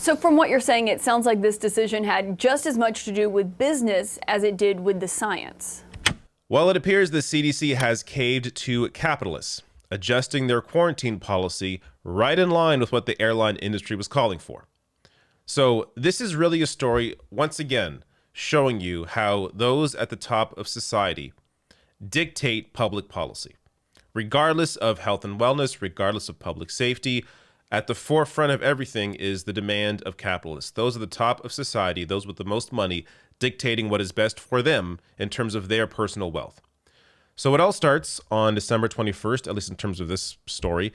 So from what you're saying, it sounds like this decision had just as much to do with business as it did with the science. Well, it appears the CDC has caved to capitalists, adjusting their quarantine policy right in line with what the airline industry was calling for. So this is really a story, once again, showing you how those at the top of society dictate public policy. Regardless of health and wellness, regardless of public safety, at the forefront of everything is the demand of capitalists. Those at the top of society, those with the most money, dictating what is best for them in terms of their personal wealth. So it all starts on December 21st, at least in terms of this story.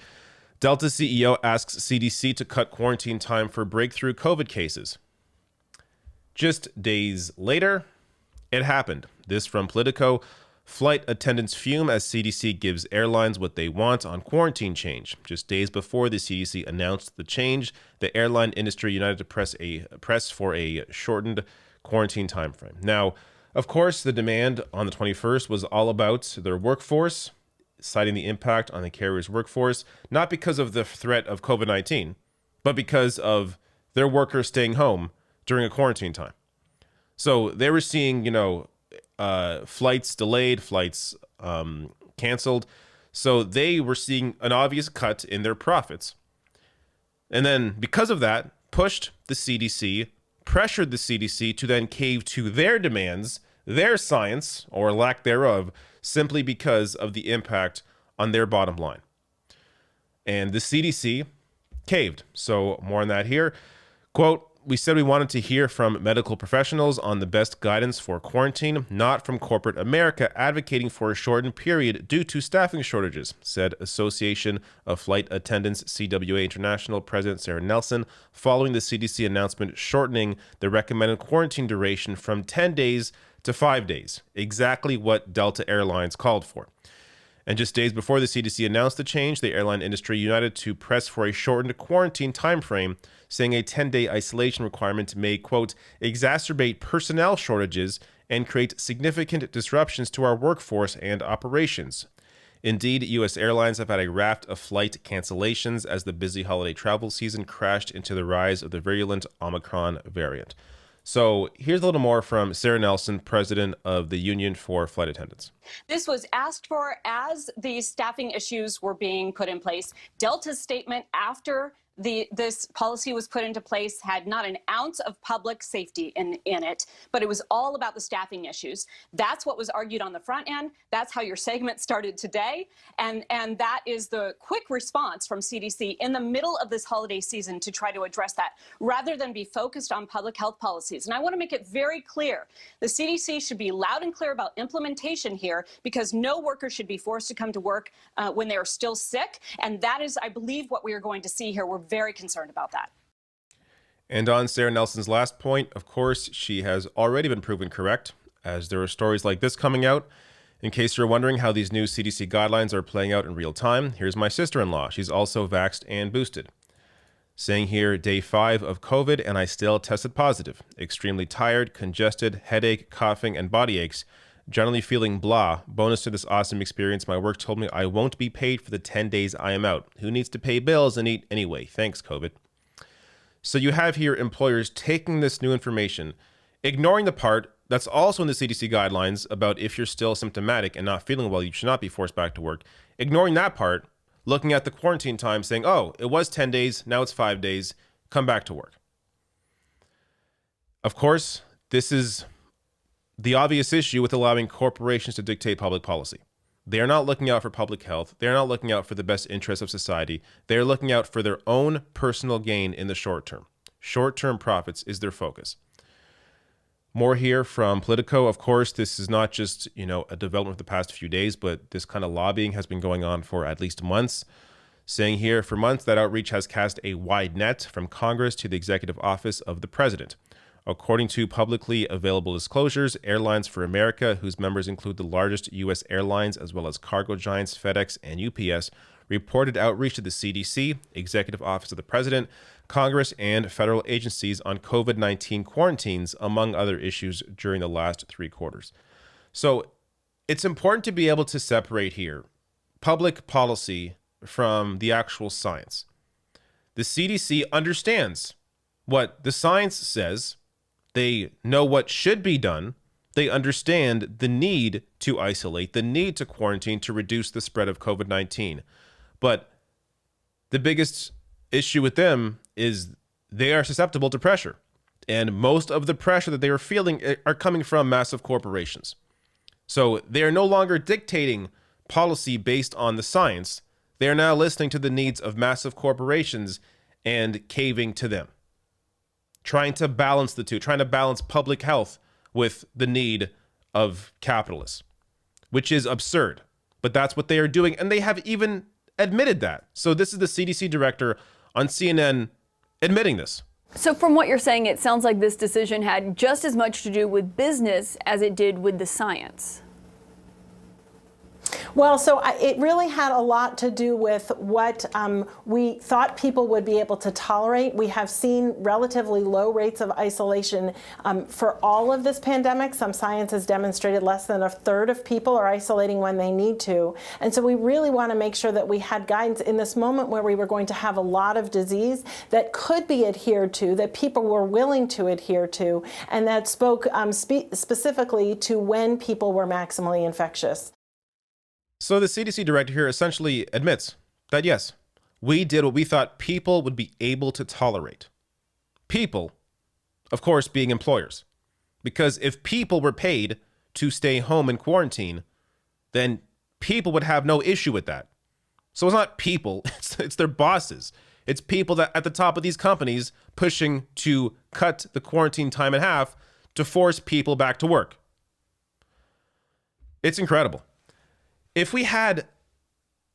Delta CEO asks CDC to cut quarantine time for breakthrough COVID cases. Just days later, it happened. This from Politico. Flight attendants fume as CDC gives airlines what they want on quarantine change. Just days before the CDC announced the change, the airline industry united to press for a shortened quarantine timeframe. Now, of course, the demand on the 21st was all about their workforce, citing the impact on the carrier's workforce, not because of the threat of COVID-19, but because of their workers staying home during a quarantine time. So they were seeing, flights delayed, flights canceled. So they were seeing an obvious cut in their profits. And then because of that, pushed the CDC, pressured the CDC to then cave to their demands, their science, or lack thereof, simply because of the impact on their bottom line. And the CDC caved. So more on that here. Quote, "We said we wanted to hear from medical professionals on the best guidance for quarantine, not from corporate America advocating for a shortened period due to staffing shortages," said Association of Flight Attendants CWA International President Sarah Nelson, following the CDC announcement shortening the recommended quarantine duration from 10 days to 5 days, exactly what Delta Airlines called for. And just days before the CDC announced the change, the airline industry united to press for a shortened quarantine timeframe, saying a 10-day isolation requirement may, quote, "exacerbate personnel shortages and create significant disruptions to our workforce and operations." Indeed, U.S. airlines have had a raft of flight cancellations as the busy holiday travel season crashed into the rise of the virulent Omicron variant. So here's a little more from Sarah Nelson, president of the Union for Flight Attendants. This was asked for as these staffing issues were being put in place. Delta's statement after this policy was put into place had not an ounce of public safety in it, but it was all about the staffing issues. That's what was argued on the front end. That's how your segment started today. And that is the quick response from CDC in the middle of this holiday season to try to address that, rather than be focused on public health policies. And I want to make it very clear, the CDC should be loud and clear about implementation here, because no worker should be forced to come to work when they are still sick. And that is, I believe, what we are going to see here. We're very concerned about that. And on Sarah Nelson's last point, of course, she has already been proven correct, as there are stories like this coming out. In case you're wondering how these new CDC guidelines are playing out in real time, here's my sister-in-law. She's also vaxxed and boosted. Saying here, day 5 of COVID, and I still tested positive. Extremely tired, congested, headache, coughing, and body aches. Generally feeling blah. Bonus to this awesome experience, my work told me I won't be paid for the 10 days I am out. Who needs to pay bills and eat anyway? Thanks, COVID. So you have here employers taking this new information, ignoring the part that's also in the CDC guidelines about if you're still symptomatic and not feeling well, you should not be forced back to work. Ignoring that part, looking at the quarantine time, saying, oh, it was 10 days, now it's 5 days, come back to work. Of course, this is the obvious issue with allowing corporations to dictate public policy. They are not looking out for public health. They're not looking out for the best interests of society. They're looking out for their own personal gain in the short term. Short-term profits is their focus. More here from Politico. Of course, this is not just, a development of the past few days, but this kind of lobbying has been going on for at least months. Saying here, for months, that outreach has cast a wide net from Congress to the executive office of the president. According to publicly available disclosures, Airlines for America, whose members include the largest U.S. airlines as well as cargo giants FedEx and UPS, reported outreach to the CDC, Executive Office of the President, Congress, and federal agencies on COVID-19 quarantines, among other issues, during the last 3 quarters. So it's important to be able to separate here public policy from the actual science. The CDC understands what the science says. They know what should be done. They understand the need to isolate, the need to quarantine to reduce the spread of COVID-19. But the biggest issue with them is they are susceptible to pressure. And most of the pressure that they are feeling are coming from massive corporations. So they are no longer dictating policy based on the science. They are now listening to the needs of massive corporations and caving to them. Trying to balance the two, trying to balance public health with the need of capitalists, which is absurd. But that's what they are doing, and they have even admitted that. So this is the CDC director on CNN admitting this. So from what you're saying, it sounds like this decision had just as much to do with business as it did with the science. Well, so it really had a lot to do with what we thought people would be able to tolerate. We have seen relatively low rates of isolation for all of this pandemic. Some science has demonstrated less than a third of people are isolating when they need to. And so we really want to make sure that we had guidance in this moment where we were going to have a lot of disease that could be adhered to, that people were willing to adhere to, and that spoke specifically to when people were maximally infectious. So the CDC director here essentially admits that, yes, we did what we thought people would be able to tolerate. People, of course, being employers. Because if people were paid to stay home and quarantine, then people would have no issue with that. So it's not people, it's their bosses. It's people that at the top of these companies pushing to cut the quarantine time in half to force people back to work. It's incredible. If we had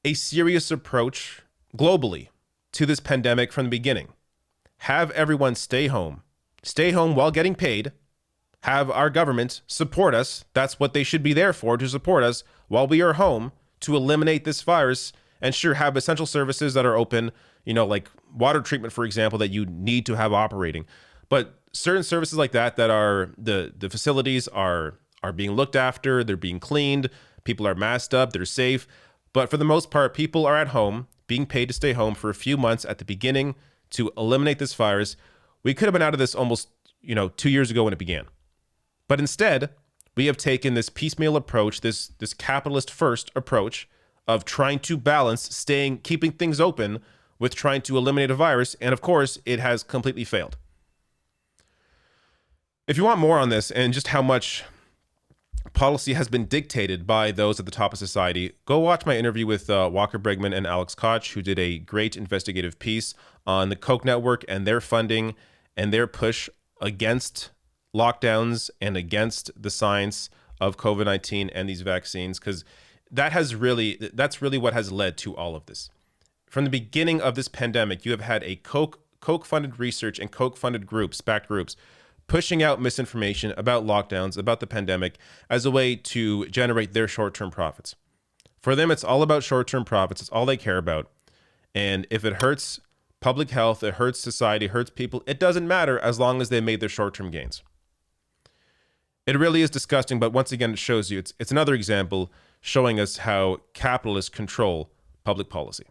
a serious approach globally to this pandemic from the beginning, have everyone stay home while getting paid, have our government support us, that's what they should be there for, to support us while we are home to eliminate this virus, and sure, have essential services that are open, like water treatment, for example, that you need to have operating. But certain services like that are, the facilities are being looked after, they're being cleaned, people are masked up, they're safe. But for the most part, people are at home, being paid to stay home for a few months at the beginning to eliminate this virus. We could have been out of this almost, 2 years ago when it began. But instead, we have taken this piecemeal approach, this capitalist first approach of trying to balance keeping things open with trying to eliminate a virus. And of course, it has completely failed. If you want more on this and just how much policy has been dictated by those at the top of society, go watch my interview with Walker Bregman and Alex Koch, who did a great investigative piece on the Koch network and their funding and their push against lockdowns and against the science of COVID-19 and these vaccines, because that's really what has led to all of this. From the beginning of this pandemic, you have had a Koch-funded research and Koch-funded backed groups, pushing out misinformation about lockdowns, about the pandemic, as a way to generate their short-term profits. For them, it's all about short-term profits. It's all they care about. And if it hurts public health, it hurts society, hurts people, it doesn't matter as long as they made their short-term gains. It really is disgusting, but once again, it shows you, it's another example showing us how capitalists control public policy.